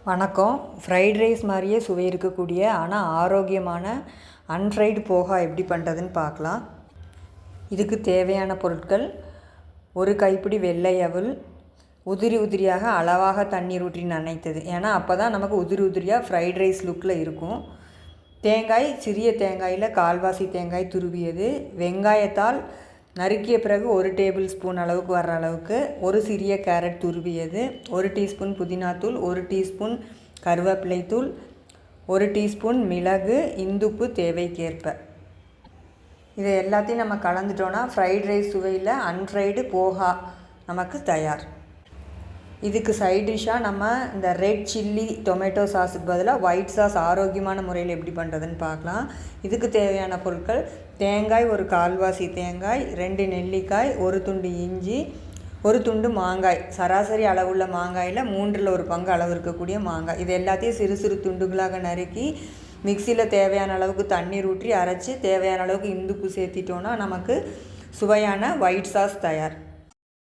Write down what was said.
வணக்கம். Fried rice மாதிரியே சுவை இருக்கக்கூடிய ஆனால் ஆரோக்கியமான அன்ஃப்ரைடு போகா எப்படி பண்ணுறதுன்னு பார்க்கலாம். இதுக்கு தேவையான பொருட்கள்: ஒரு கைப்பிடி வெள்ளை அவல், உதிரி உதிரியாக அளவாக தண்ணீர் ஊற்றி நனைத்தது, ஏன்னா அப்போ தான் நமக்கு உதிரி உதிரியாக ஃப்ரைட் ரைஸ் லுக்கில் இருக்கும். தேங்காய், சிறிய தேங்காயில் கால்வாசி தேங்காய் துருவியது. வெங்காயத்தால் நறுக்கிய பிறகு 1 டேபிள் ஸ்பூன் அளவுக்கு வர்ற அளவுக்கு ஒரு சிறிய கேரட் துருவியது, 1 டீஸ்பூன் புதினாத்தூள், 1 டீஸ்பூன் கருவேப்பிலை தூள், 1 டீஸ்பூன் மிளகு, இந்துப்பு தேவைக்கேற்ப. இதை எல்லாத்தையும் நம்ம கலந்துட்டோன்னா ஃப்ரைட் ரைஸ் சுவையில் அன்ஃப்ரைடு போகா நமக்கு தயார். இதுக்கு சைட் டிஷ்ஷாக நம்ம இந்த ரெட் சில்லி டொமேட்டோ சாஸுக்கு பதிலாக ஒயிட் சாஸ் ஆரோக்கியமான முறையில் எப்படி பண்ணுறதுன்னு பார்க்கலாம். இதுக்கு தேவையான பொருட்கள்: தேங்காய், ஒரு கால்வாசி தேங்காய், 2 நெல்லிக்காய், 1 துண்டு இஞ்சி, 1 துண்டு மாங்காய், சராசரி அளவுள்ள மாங்காயில் 3/4 பங்கு அளவு இருக்கக்கூடிய மாங்காய். இது எல்லாத்தையும் சிறு சிறு துண்டுகளாக நறுக்கி மிக்சியில் தேவையான அளவுக்கு தண்ணீர் ஊற்றி அரைச்சி தேவையான அளவுக்கு இந்துப்பு சேர்த்திட்டோன்னா நமக்கு சுவையான ஒயிட் சாஸ் தயார்.